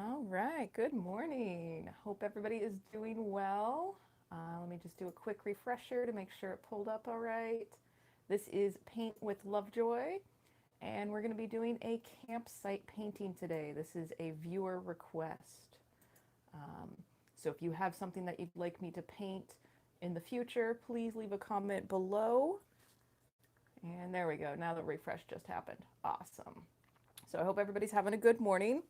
All right, good morning. Hope everybody is doing well. Let me just do a quick refresher to make sure it pulled up all right. This is Paint with Lovejoy, and we're going to be doing a campsite painting today. This is a viewer request. Um, so if you have something that you'd like me to paint in the future, please leave a comment below. And there we go. Now the refresh just happened. Awesome. So I hope everybody's having a good morning.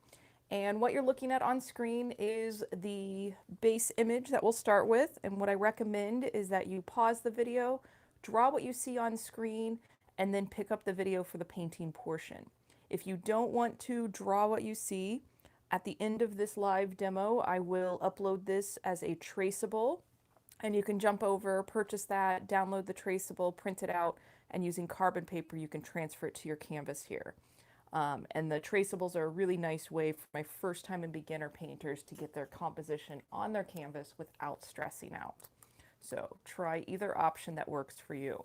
And what you're looking at on screen is the base image that we'll start with. And what I recommend is that you pause the video, draw what you see on screen, and then pick up the video for the painting portion. If you don't want to draw what you see, at the end of this live demo, I will upload this as a traceable, and you can jump over, purchase that, download the traceable, print it out, and using carbon paper, you can transfer it to your canvas here. And the traceables are a really nice way for my first time in beginner painters to get their composition on their canvas without stressing out. So try either option that works for you.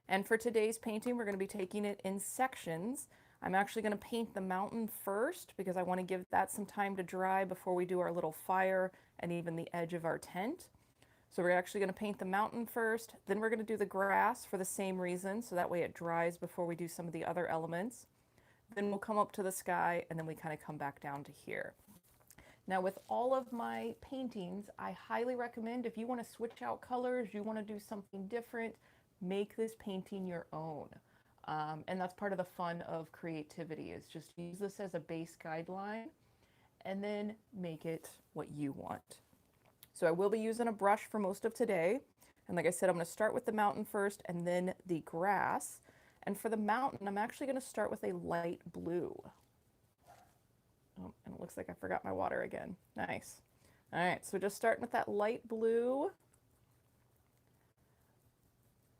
And for today's painting, we're going to be taking it in sections. I'm actually going to paint the mountain first because I want to give that some time to dry before we do our little fire and even the edge of our tent. So we're actually going to paint the mountain first, then we're going to do the grass for the same reason, so that way it dries before we do some of the other elements. Then we'll come up to the sky, and then we kind of come back down to here. Now with all of my paintings, I highly recommend if you want to switch out colors, you want to do something different, make this painting your own. And that's part of the fun of creativity, is just use this as a base guideline and then make it what you want. So I will be using a brush for most of today. And like I said, I'm going to start with the mountain first and then the grass. And for the mountain, I'm actually going to start with a light blue. Oh, and it looks like I forgot my water again. Nice. All right, so just starting with that light blue.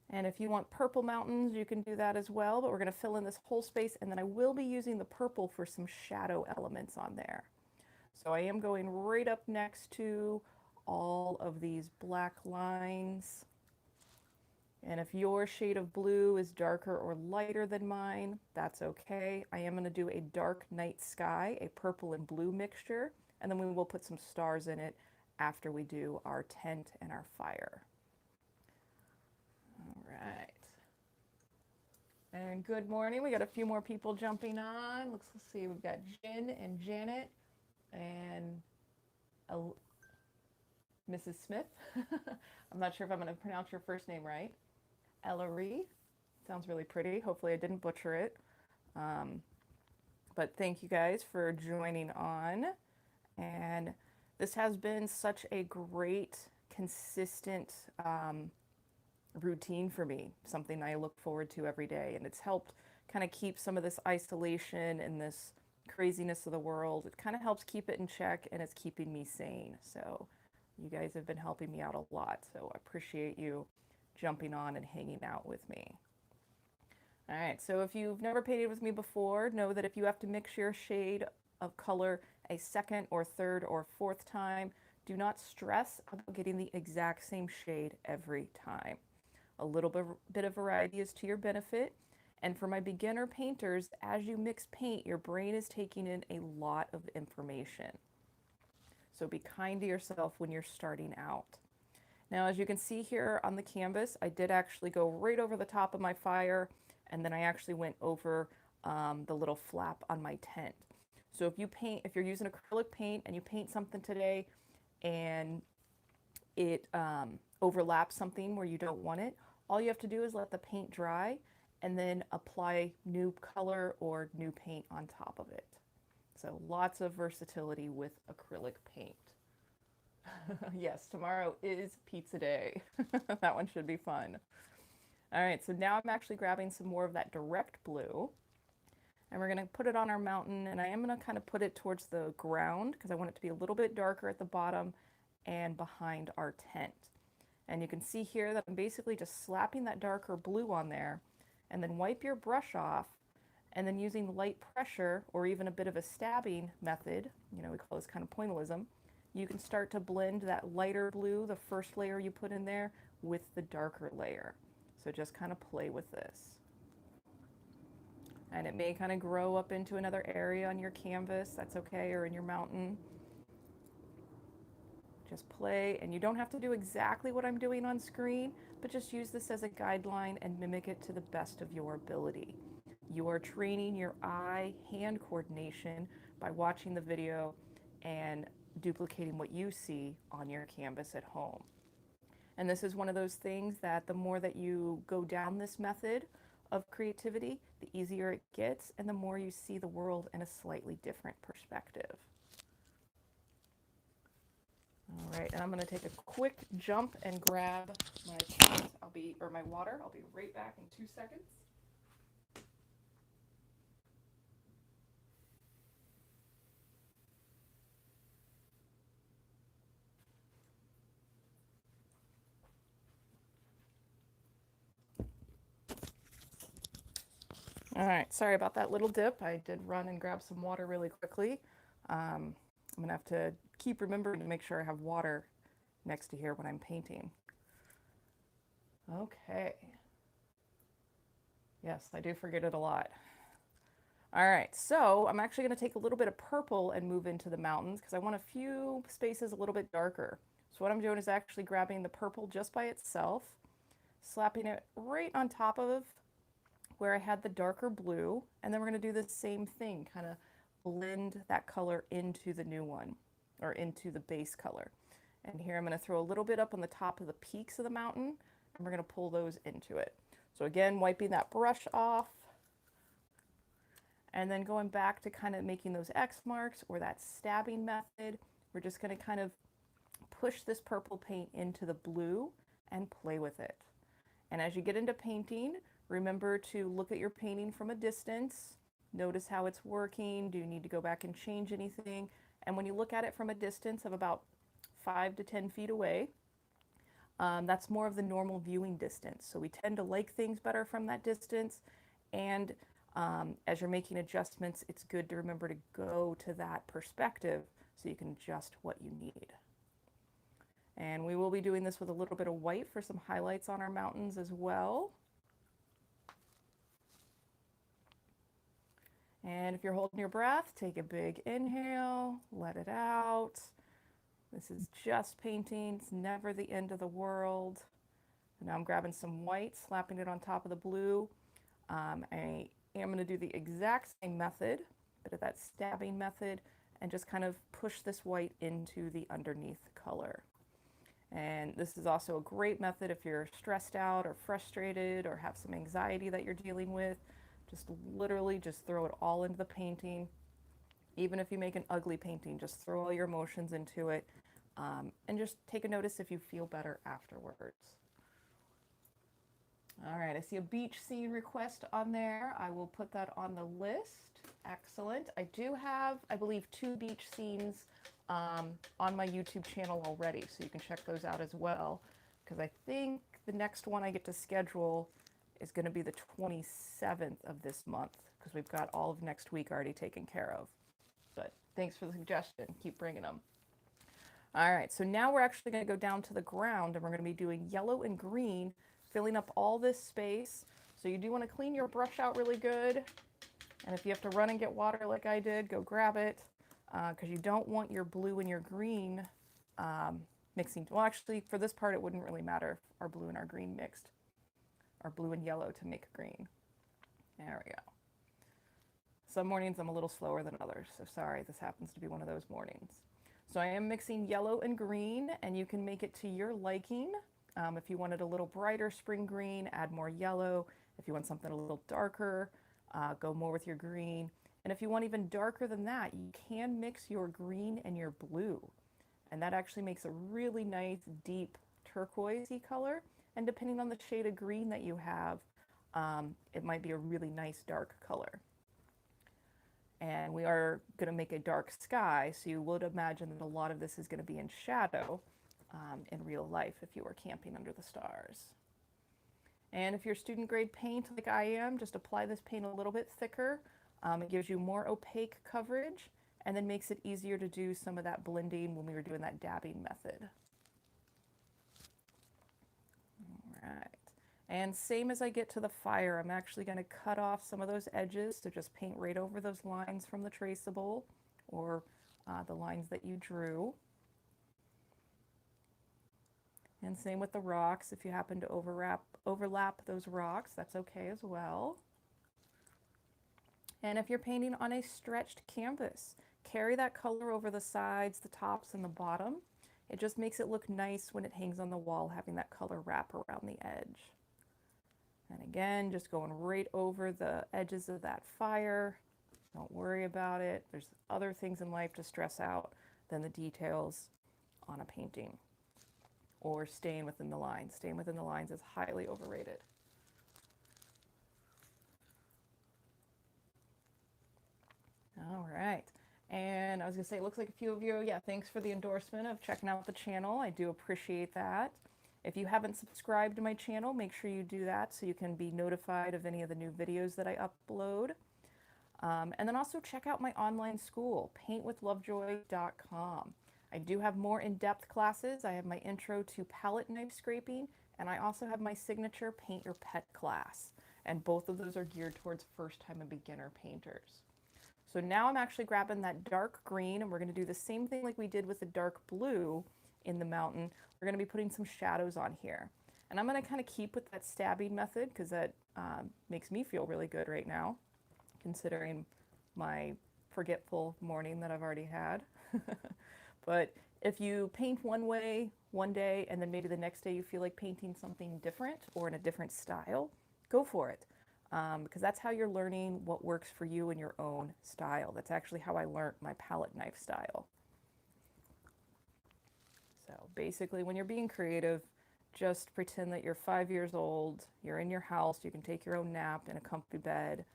And if you want purple mountains, you can do that as well, but we're going to fill in this whole space, and then I will be using the purple for some shadow elements on there. So I am going right up next to all of these black lines. And if your shade of blue is darker or lighter than mine, that's okay. I am going to do a dark night sky, a purple and blue mixture, and then we will put some stars in it after we do our tent and our fire. All right. And good morning. We got a few more people jumping on. Let's see. We've got Jen and Janet and Mrs. Smith. I'm not sure if I'm going to pronounce your first name right. Ellery. Sounds really pretty. Hopefully I didn't butcher it. But thank you guys for joining on. And this has been such a great, consistent routine for me, something I look forward to every day. And it's helped kind of keep some of this isolation and this craziness of the world. It kind of helps keep it in check, and it's keeping me sane. So you guys have been helping me out a lot. So I appreciate you jumping on and hanging out with me. All right, so if you've never painted with me before, know that if you have to mix your shade of color a second or third or fourth time, do not stress about getting the exact same shade every time. A little bit of variety is to your benefit. And for my beginner painters, as you mix paint, your brain is taking in a lot of information. So be kind to yourself when you're starting out. Now, as you can see here on the canvas, I did actually go right over the top of my fire, and then I actually went over the little flap on my tent. So if you're using acrylic paint and you paint something today and it overlaps something where you don't want it, all you have to do is let the paint dry and then apply new color or new paint on top of it. So lots of versatility with acrylic paint. Yes, tomorrow is pizza day. That one should be fun. All right, so now I'm actually grabbing some more of that direct blue, and we're going to put it on our mountain, and I am going to kind of put it towards the ground because I want it to be a little bit darker at the bottom and behind our tent. And you can see here that I'm basically just slapping that darker blue on there, and then wipe your brush off, and then using light pressure or even a bit of a stabbing method, you know, we call this kind of pointillism, you can start to blend that lighter blue, the first layer you put in there, with the darker layer. So just kind of play with this. And it may kind of grow up into another area on your canvas. That's okay, or in your mountain. Just play, and you don't have to do exactly what I'm doing on screen, but just use this as a guideline and mimic it to the best of your ability. You are training your eye-hand coordination by watching the video and duplicating what you see on your canvas at home. And this is one of those things that the more that you go down this method of creativity, the easier it gets, and the more you see the world in a slightly different perspective. All right, and I'm going to take a quick jump and grab my paint. Or my water. I'll be right back in 2 seconds. All right, sorry about that little dip. I did run and grab some water really quickly. I'm going to have to keep remembering to make sure I have water next to here when I'm painting. Okay. Yes, I do forget it a lot. All right, so I'm actually going to take a little bit of purple and move into the mountains because I want a few spaces a little bit darker. So what I'm doing is actually grabbing the purple just by itself, slapping it right on top of where I had the darker blue, and then we're going to do the same thing, kind of blend that color into the new one, or into the base color. And here I'm going to throw a little bit up on the top of the peaks of the mountain, and we're going to pull those into it. So again, wiping that brush off, and then going back to kind of making those X marks or that stabbing method. We're just going to kind of push this purple paint into the blue and play with it. And as you get into painting, remember to look at your painting from a distance. Notice how it's working. Do you need to go back and change anything? And when you look at it from a distance of about 5 to 10 feet away, that's more of the normal viewing distance. So we tend to like things better from that distance. And as you're making adjustments, it's good to remember to go to that perspective so you can adjust what you need. And we will be doing this with a little bit of white for some highlights on our mountains as well. And if you're holding your breath, take a big inhale, let it out. This is just painting, it's never the end of the world. Now I'm grabbing some white, slapping it on top of the blue. I'm going to do the exact same method, bit of that stabbing method, and just kind of push this white into the underneath color. And this is also a great method if you're stressed out or frustrated or have some anxiety that you're dealing with. Just literally just throw it all into the painting. Even if you make an ugly painting, just throw all your emotions into it, and just take a notice if you feel better afterwards. All right, I see a beach scene request on there. I will put that on the list. Excellent. I do have, I believe, 2 beach scenes on my YouTube channel already, so you can check those out as well, because I think the next one I get to schedule is going to be the 27th of this month, because we've got all of next week already taken care of. But thanks for the suggestion. Keep bringing them. All right, so now we're actually going to go down to the ground, and we're going to be doing yellow and green, filling up all this space. So you do want to clean your brush out really good. And if you have to run and get water like I did, go grab it, because you don't want your blue and your green mixing. Well, actually, for this part, it wouldn't really matter if our blue and our green mixed, our blue and yellow to make green. There we go. Some mornings I'm a little slower than others, so sorry, this happens to be one of those mornings. So I am mixing yellow and green, and you can make it to your liking. If you wanted a little brighter spring green, add more yellow. If you want something a little darker, go more with your green. And if you want even darker than that, you can mix your green and your blue. And that actually makes a really nice, deep turquoisey color. And depending on the shade of green that you have, it might be a really nice dark color. And we are going to make a dark sky, so you would imagine that a lot of this is going to be in shadow in real life if you were camping under the stars. And if you're student grade paint like I am, just apply this paint a little bit thicker. It gives you more opaque coverage and then makes it easier to do some of that blending when we were doing that dabbing method. All right. And same as I get to the fire, I'm actually going to cut off some of those edges to just paint right over those lines from the traceable, or the lines that you drew. And same with the rocks. If you happen to overlap those rocks, that's okay as well. And if you're painting on a stretched canvas, carry that color over the sides, the tops, and the bottom. It just makes it look nice when it hangs on the wall, having that color wrap around the edge. And again, just going right over the edges of that fire. Don't worry about it. There's other things in life to stress out than the details on a painting. Or staying within the lines. Staying within the lines is highly overrated. All right. And I was going to say, it looks like a few of you, yeah, thanks for the endorsement of checking out the channel. I do appreciate that. If you haven't subscribed to my channel, make sure you do that so you can be notified of any of the new videos that I upload. And then also check out my online school, paintwithlovejoy.com. I do have more in-depth classes. I have my intro to palette knife scraping, and I also have my signature Paint Your Pet class. And both of those are geared towards first-time and beginner painters. So now I'm actually grabbing that dark green, and we're going to do the same thing like we did with the dark blue in the mountain. We're going to be putting some shadows on here. And I'm going to kind of keep with that stabbing method because that makes me feel really good right now, considering my forgetful morning that I've already had. But if you paint one way one day and then maybe the next day you feel like painting something different or in a different style, go for it. Because that's how you're learning what works for you in your own style. That's actually how I learned my palette knife style. So basically, when you're being creative, just pretend that you're 5 years old, you're in your house, you can take your own nap in a comfy bed,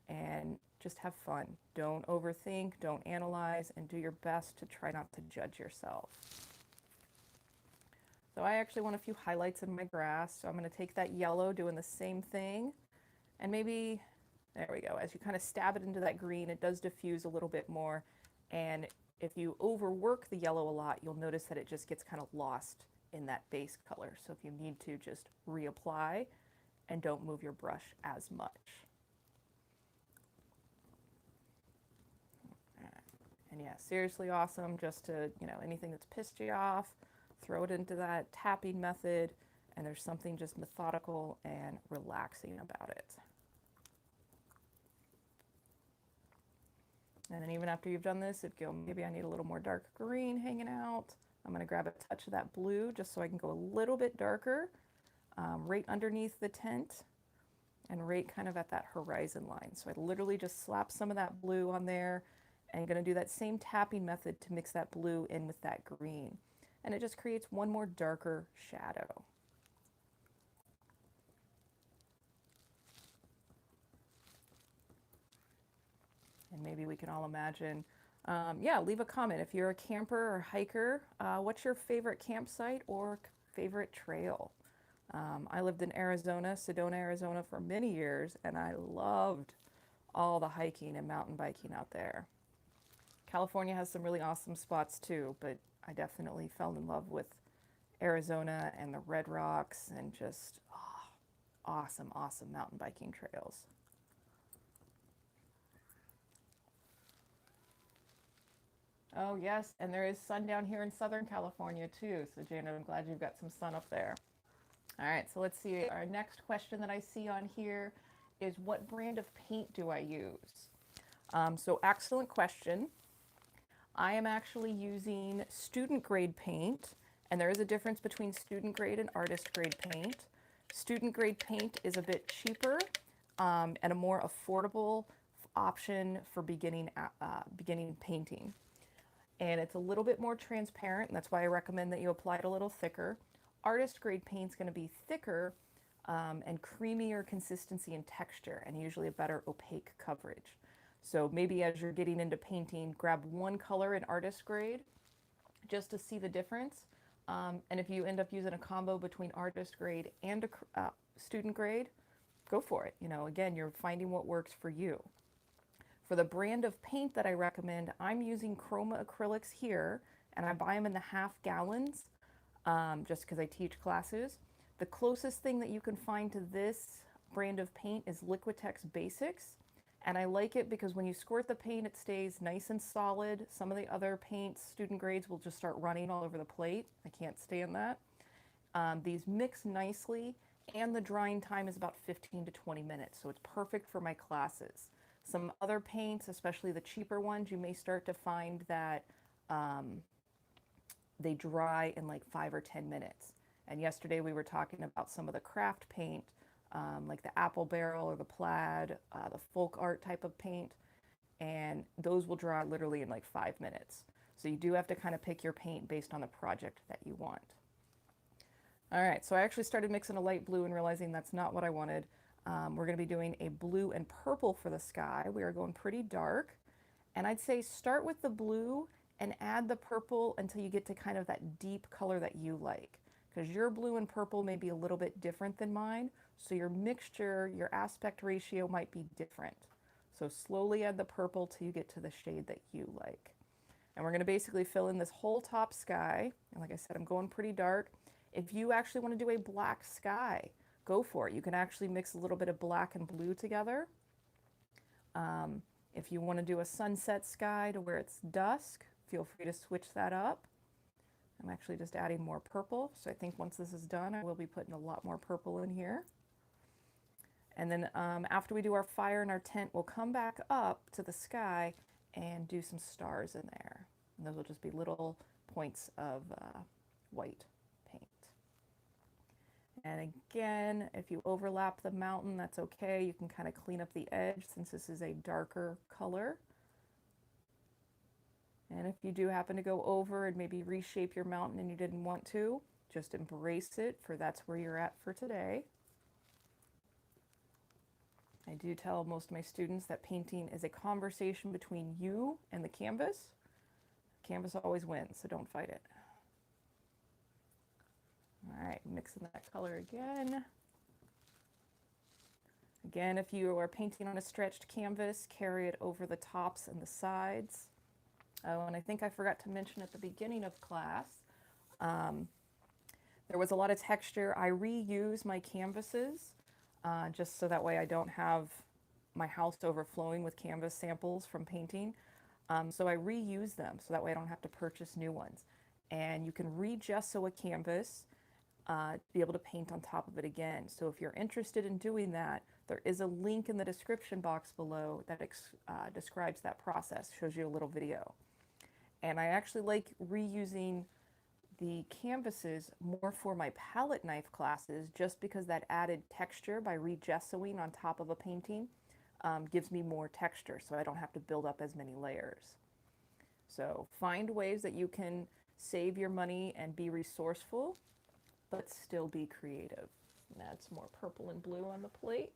and just have fun. Don't overthink, don't analyze, and do your best to try not to judge yourself. So I actually want a few highlights in my grass, so I'm going to take that yellow, doing the same thing. And maybe, there we go, as you kind of stab it into that green, it does diffuse a little bit more. And if you overwork the yellow a lot, you'll notice that it just gets kind of lost in that base color. So if you need to, just reapply and don't move your brush as much. And yeah, seriously awesome just to, anything that's pissed you off, throw it into that tapping method, and there's something just methodical and relaxing about it. And then even after you've done this, if you go, maybe I need a little more dark green hanging out, I'm going to grab a touch of that blue just so I can go a little bit darker, right underneath the tent and right kind of at that horizon line. So I literally just slap some of that blue on there, and I'm going to do that same tapping method to mix that blue in with that green. And it just creates one more darker shadow. And maybe we can all imagine, yeah, leave a comment. If you're a camper or hiker, what's your favorite campsite or favorite trail? I lived in Arizona, Sedona, Arizona for many years, and I loved all the hiking and mountain biking out there. California has some really awesome spots too, but I definitely fell in love with Arizona and the Red Rocks and just awesome, awesome mountain biking trails. Oh yes, and there is sun down here in Southern California too. So Janet, I'm glad you've got some sun up there. All right, so let's see. Our next question that I see on here is, what brand of paint do I use? So excellent question. I am actually using student grade paint, and there is a difference between student grade and artist grade paint. Student grade paint is a bit cheaper and a more affordable option for beginning painting. And it's a little bit more transparent, and that's why I recommend that you apply it a little thicker. Artist grade paint's going to be thicker and creamier consistency and texture, and usually a better opaque coverage. So maybe as you're getting into painting, grab one color in artist grade just to see the difference. And if you end up using a combo between artist grade and a student grade, go for it. Again, you're finding what works for you. For the brand of paint that I recommend, I'm using Chroma acrylics here, and I buy them in the half gallons just because I teach classes. The closest thing that you can find to this brand of paint is Liquitex Basics. And I like it because when you squirt the paint, it stays nice and solid. Some of the other paints, student grades, will just start running all over the plate. I can't stand that. These mix nicely, and the drying time is about 15 to 20 minutes, so it's perfect for my classes. Some other paints, especially the cheaper ones, you may start to find that they dry in like 5 or 10 minutes. And yesterday we were talking about some of the craft paint, like the apple barrel or the plaid, the folk art type of paint, and those will dry literally in like 5 minutes. So you do have to kind of pick your paint based on the project that you want. All right, so I actually started mixing a light blue and realizing that's not what I wanted. We're going to be doing a blue and purple for the sky. We are going pretty dark. And I'd say start with the blue and add the purple until you get to kind of that deep color that you like. Because your blue and purple may be a little bit different than mine. So your mixture, your aspect ratio might be different. So slowly add the purple till you get to the shade that you like. And we're going to basically fill in this whole top sky. And like I said, I'm going pretty dark. If you actually want to do a black sky, go for it. You can actually mix a little bit of black and blue together. If you want to do a sunset sky to where it's dusk, feel free to switch that up. I'm actually just adding more purple. So I think once this is done, I will be putting a lot more purple in here. And then after we do our fire and our tent, we'll come back up to the sky and do some stars in there. And those will just be little points of white paint. And again, if you overlap the mountain, that's okay. You can kind of clean up the edge since this is a darker color. And if you do happen to go over and maybe reshape your mountain and you didn't want to, just embrace it, for that's where you're at for today. I do tell most of my students that painting is a conversation between you and the canvas. Canvas always wins, so don't fight it. All right, mixing that color again. Again, if you are painting on a stretched canvas, carry it over the tops and the sides. Oh, and I think I forgot to mention at the beginning of class, there was a lot of texture. I reuse my canvases just so that way I don't have my house overflowing with canvas samples from painting. So I reuse them so that way I don't have to purchase new ones. And you can re-gesso a canvas to be able to paint on top of it again. So if you're interested in doing that, there is a link in the description box below that describes that process, shows you a little video. And I actually like reusing the canvases more for my palette knife classes, just because that added texture by re-gessoing on top of a painting gives me more texture, so I don't have to build up as many layers. So find ways that you can save your money and be resourceful, but still be creative. And add some more purple and blue on the plate.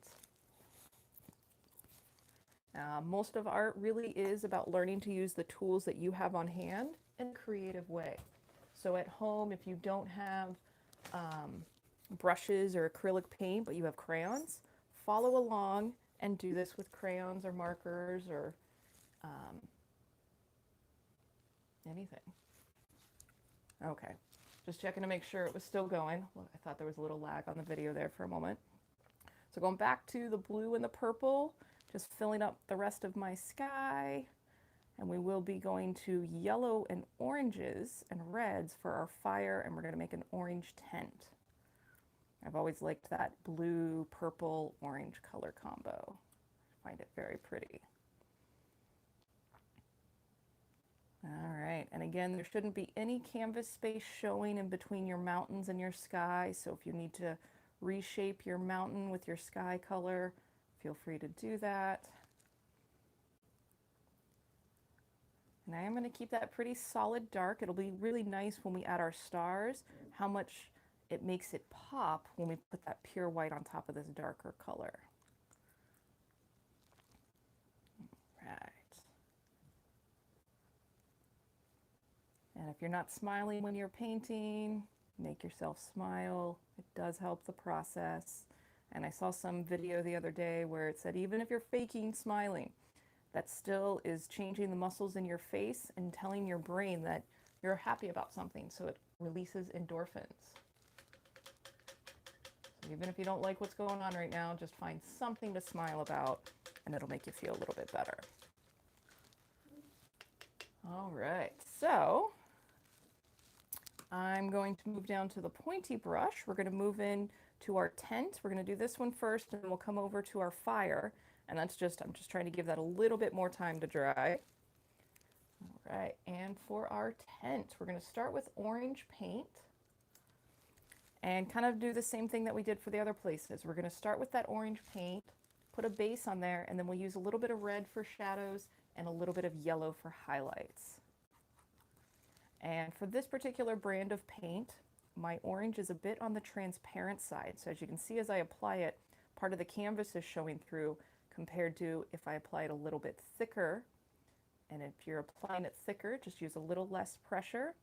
Most of art really is about learning to use the tools that you have on hand in a creative way. So at home, if you don't have brushes or acrylic paint, but you have crayons, follow along and do this with crayons or markers or anything. Okay, just checking to make sure it was still going. Well, I thought there was a little lag on the video there for a moment. So going back to the blue and the purple, just filling up the rest of my sky. And we will be going to yellow and oranges and reds for our fire, and we're going to make an orange tent. I've always liked that blue, purple, orange color combo. I find it very pretty. All right, and again, there shouldn't be any canvas space showing in between your mountains and your sky, so if you need to reshape your mountain with your sky color, feel free to do that. And I am going to keep that pretty solid dark. It'll be really nice when we add our stars, how much it makes it pop when we put that pure white on top of this darker color. Right. And if you're not smiling when you're painting, make yourself smile. It does help the process. And I saw some video the other day where it said even if you're faking smiling, that still is changing the muscles in your face and telling your brain that you're happy about something, so it releases endorphins. Even if you don't like what's going on right now, just find something to smile about and it'll make you feel a little bit better. All right, so I'm going to move down to the pointy brush. We're going to move in to our tent. We're going to do this one first, and then we'll come over to our fire. And I'm just trying to give that a little bit more time to dry. All right, and for our tent, we're going to start with orange paint and kind of do the same thing that we did for the other places. We're going to start with that orange paint, put a base on there, and then we'll use a little bit of red for shadows and a little bit of yellow for highlights. And for this particular brand of paint, my orange is a bit on the transparent side. So as you can see, as I apply it, part of the canvas is showing through compared to if I apply it a little bit thicker. And if you're applying it thicker, just use a little less pressure.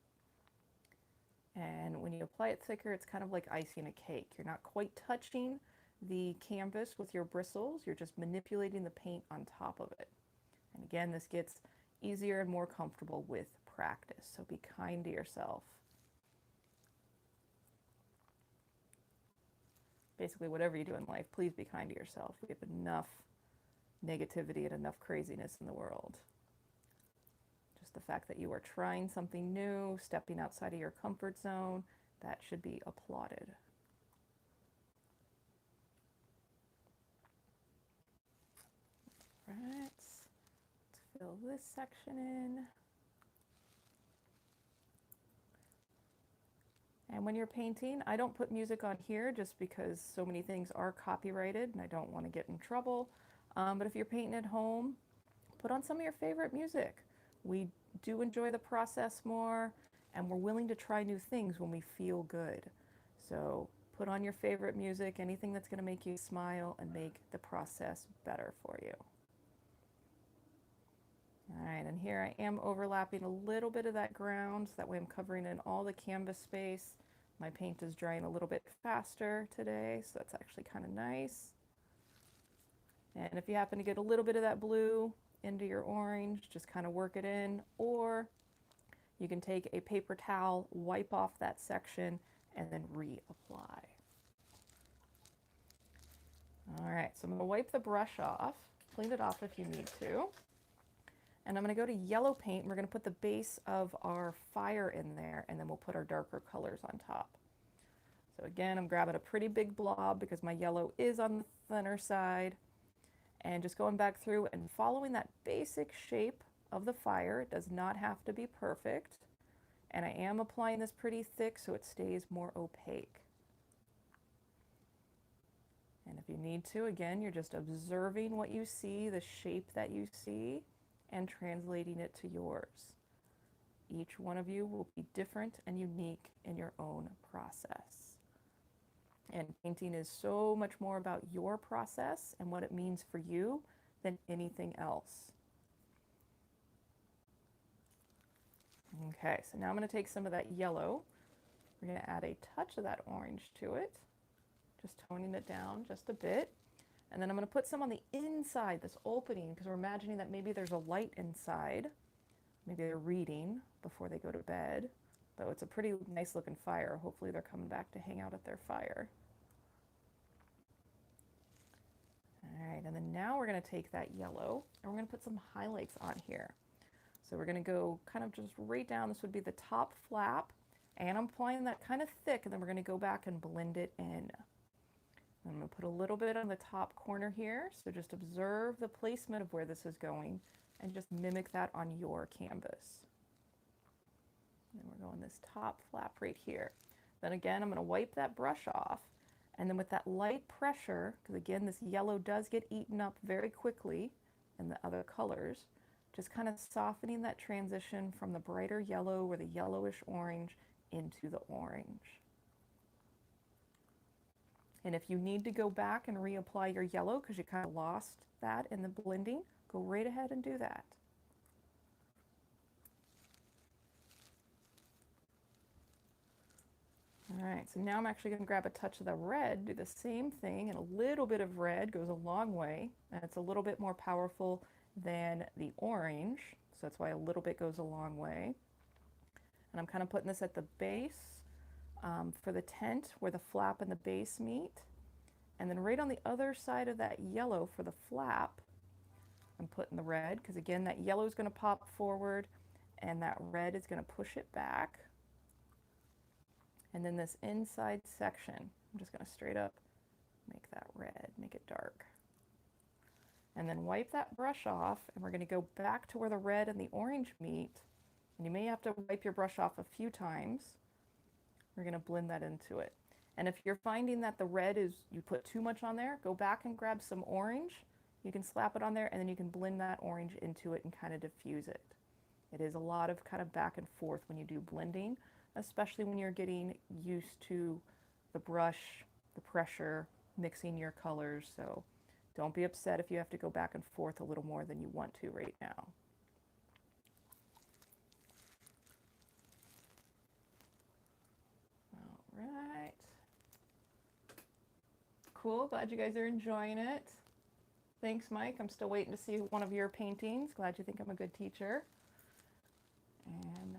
And when you apply it thicker, it's kind of like icing a cake. You're not quite touching the canvas with your bristles. You're just manipulating the paint on top of it. And again, this gets easier and more comfortable with practice. So be kind to yourself. Basically, whatever you do in life, please be kind to yourself. We have enough negativity and enough craziness in the world. Just the fact that you are trying something new, stepping outside of your comfort zone, that should be applauded. All right, let's fill this section in. And when you're painting, I don't put music on here just because so many things are copyrighted and I don't want to get in trouble. But if you're painting at home, put on some of your favorite music. We do enjoy the process more, and we're willing to try new things when we feel good. So put on your favorite music, anything that's going to make you smile and make the process better for you. All right, and here I am overlapping a little bit of that ground, so that way I'm covering in all the canvas space. My paint is drying a little bit faster today, so that's actually kind of nice. And if you happen to get a little bit of that blue into your orange, just kind of work it in, or you can take a paper towel, wipe off that section, and then reapply. All right, so I'm going to wipe the brush off, clean it off if you need to. And I'm going to go to yellow paint, and we're going to put the base of our fire in there, and then we'll put our darker colors on top. So again, I'm grabbing a pretty big blob because my yellow is on the thinner side, and just going back through and following that basic shape of the fire. It does not have to be perfect. And I am applying this pretty thick so it stays more opaque. And if you need to, again, you're just observing what you see, the shape that you see, and translating it to yours. Each one of you will be different and unique in your own process. And painting is so much more about your process and what it means for you than anything else. Okay, so now I'm going to take some of that yellow. We're going to add a touch of that orange to it, just toning it down just a bit. And then I'm going to put some on the inside, this opening, because we're imagining that maybe there's a light inside. Maybe they're reading before they go to bed. Though it's a pretty nice looking fire. Hopefully they're coming back to hang out at their fire. All right, and then now we're going to take that yellow and we're going to put some highlights on here. So we're going to go kind of just right down. This would be the top flap, and I'm applying that kind of thick, and then we're going to go back and blend it in. I'm going to put a little bit on the top corner here, so just observe the placement of where this is going and just mimic that on your canvas. And we're going this top flap right here. Then again, I'm going to wipe that brush off, and then with that light pressure, because again, this yellow does get eaten up very quickly in the other colors, just kind of softening that transition from the brighter yellow or the yellowish orange into the orange. And if you need to go back and reapply your yellow because you kind of lost that in the blending, go right ahead and do that. All right, so now I'm actually going to grab a touch of the red, do the same thing, and a little bit of red goes a long way, and it's a little bit more powerful than the orange, so that's why a little bit goes a long way. And I'm kind of putting this at the base for the tent where the flap and the base meet. And then right on the other side of that yellow for the flap, I'm putting the red, because again, that yellow is going to pop forward and that red is going to push it back. And then this inside section, I'm just going to straight up make that red, make it dark. And then wipe that brush off, and we're going to go back to where the red and the orange meet. And you may have to wipe your brush off a few times. We're going to blend that into it. And if you're finding that the red is, you put too much on there, go back and grab some orange. You can slap it on there, and then you can blend that orange into it and kind of diffuse it. It is a lot of kind of back and forth when you do blending, especially when you're getting used to the brush, the pressure, mixing your colors. So don't be upset if you have to go back and forth a little more than you want to right now. All right. Cool, glad you guys are enjoying it. Thanks, Mike. I'm still waiting to see one of your paintings. Glad you think I'm a good teacher. And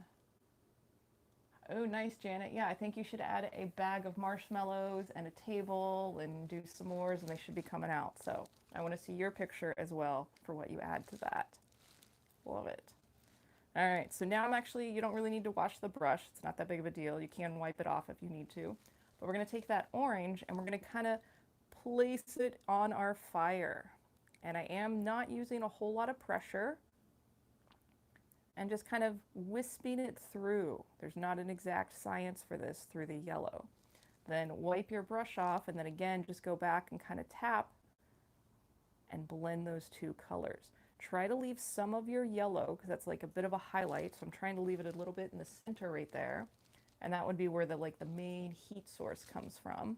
oh, nice, Janet. Yeah, I think you should add a bag of marshmallows and a table and do s'mores, and they should be coming out. So I want to see your picture as well for what you add to that. Love it. All right, so now you don't really need to wash the brush. It's not that big of a deal. You can wipe it off if you need to. But we're going to take that orange and we're going to kind of place it on our fire. And I am not using a whole lot of pressure. And just kind of wisping it through. There's not an exact science for this through the yellow. Then wipe your brush off, and then again, just go back and kind of tap and blend those two colors. Try to leave some of your yellow, because that's like a bit of a highlight, so I'm trying to leave it a little bit in the center right there. And that would be where the main heat source comes from.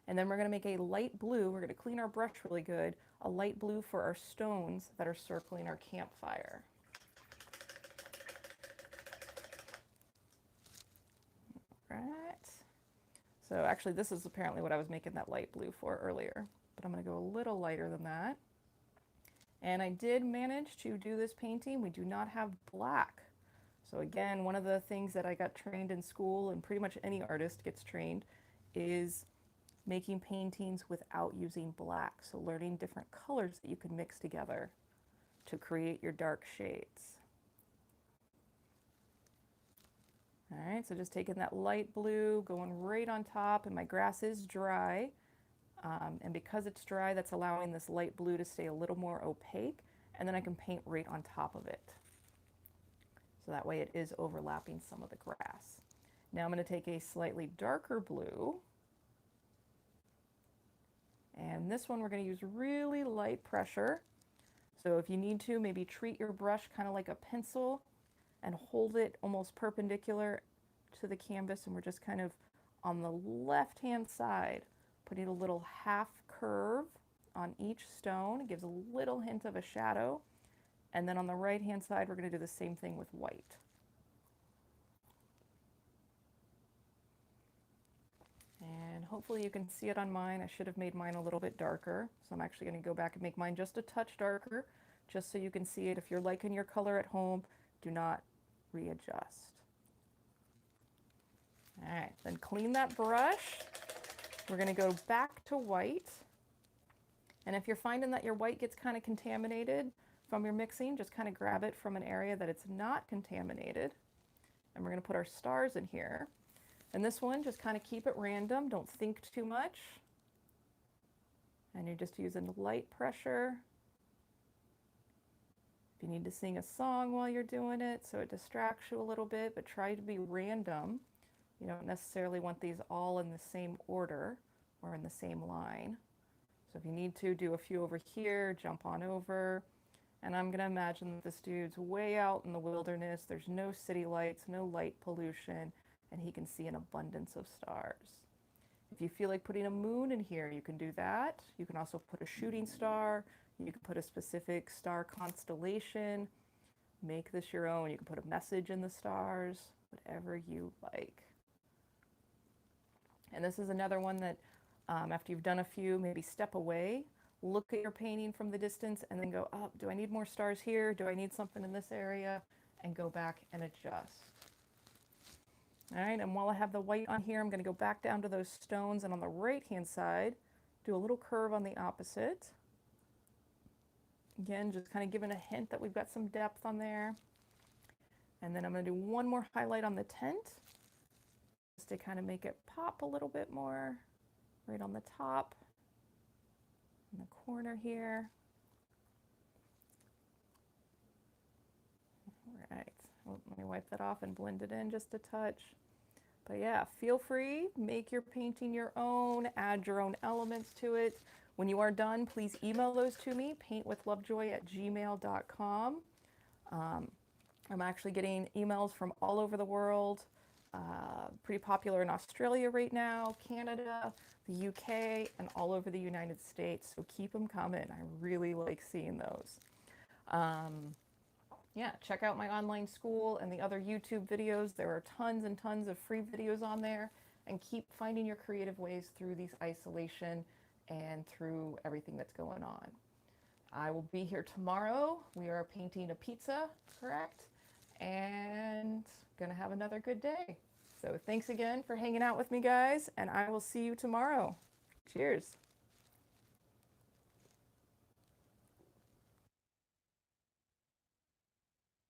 And then we're going to make a light blue. We're going to clean our brush really good. A light blue for our stones that are circling our campfire. Right. So actually this is apparently what I was making that light blue for earlier, but I'm going to go a little lighter than that. And I did manage to do this painting. We do not have black. So again, one of the things that I got trained in school, and pretty much any artist gets trained, is making paintings without using black. So learning different colors that you can mix together to create your dark shades. All right, so just taking that light blue, going right on top, and my grass is dry. And because it's dry, that's allowing this light blue to stay a little more opaque, and then I can paint right on top of it. So that way it is overlapping some of the grass. Now I'm going to take a slightly darker blue, and this one we're going to use really light pressure. So if you need to, maybe treat your brush kind of like a pencil and hold it almost perpendicular to the canvas, and we're just kind of on the left hand side putting a little half curve on each stone. It gives a little hint of a shadow. And then on the right hand side we're going to do the same thing with white. And hopefully you can see it on mine. I should have made mine a little bit darker, so I'm actually going to go back and make mine just a touch darker, just so you can see it. If you're liking your color at home, do not readjust. All right, then clean that brush. We're going to go back to white. And if you're finding that your white gets kind of contaminated from your mixing, just kind of grab it from an area that it's not contaminated. And we're going to put our stars in here. And this one, just kind of keep it random. Don't think too much. And you're just using light pressure. If you need to sing a song while you're doing it, so it distracts you a little bit, but try to be random. You don't necessarily want these all in the same order or in the same line. So if you need to, do a few over here, jump on over. And I'm going to imagine that this dude's way out in the wilderness. There's no city lights, no light pollution, and he can see an abundance of stars. If you feel like putting a moon in here, you can do that. You can also put a shooting star. You can put a specific star constellation. Make this your own. You can put a message in the stars, whatever you like. And this is another one that after you've done a few, maybe step away, look at your painting from the distance, and then go, oh, do I need more stars here? Do I need something in this area? And go back and adjust. All right, and while I have the white on here, I'm going to go back down to those stones, and on the right-hand side, Do a little curve on the opposite. Again, just kind of giving a hint that we've got some depth on there. And then I'm going to do one more highlight on the tent, just to kind of make it pop a little bit more, right on the top, in the corner here. All right, well, let me wipe that off and blend it in just a touch. But yeah, feel free, make your painting your own, add your own elements to it. When you are done, please email those to me, paintwithlovejoy@gmail.com. I'm actually getting emails from all over the world, pretty popular in Australia right now, Canada, the UK, and all over the United States. So keep them coming. I really like seeing those. Yeah, check out my online school and the other YouTube videos. There are tons and tons of free videos on there, and keep finding your creative ways through these isolation and through everything that's going on. I will be here tomorrow. We are painting a pizza, correct? And gonna have another good day. So thanks again for hanging out with me, guys, and I will see you tomorrow. Cheers.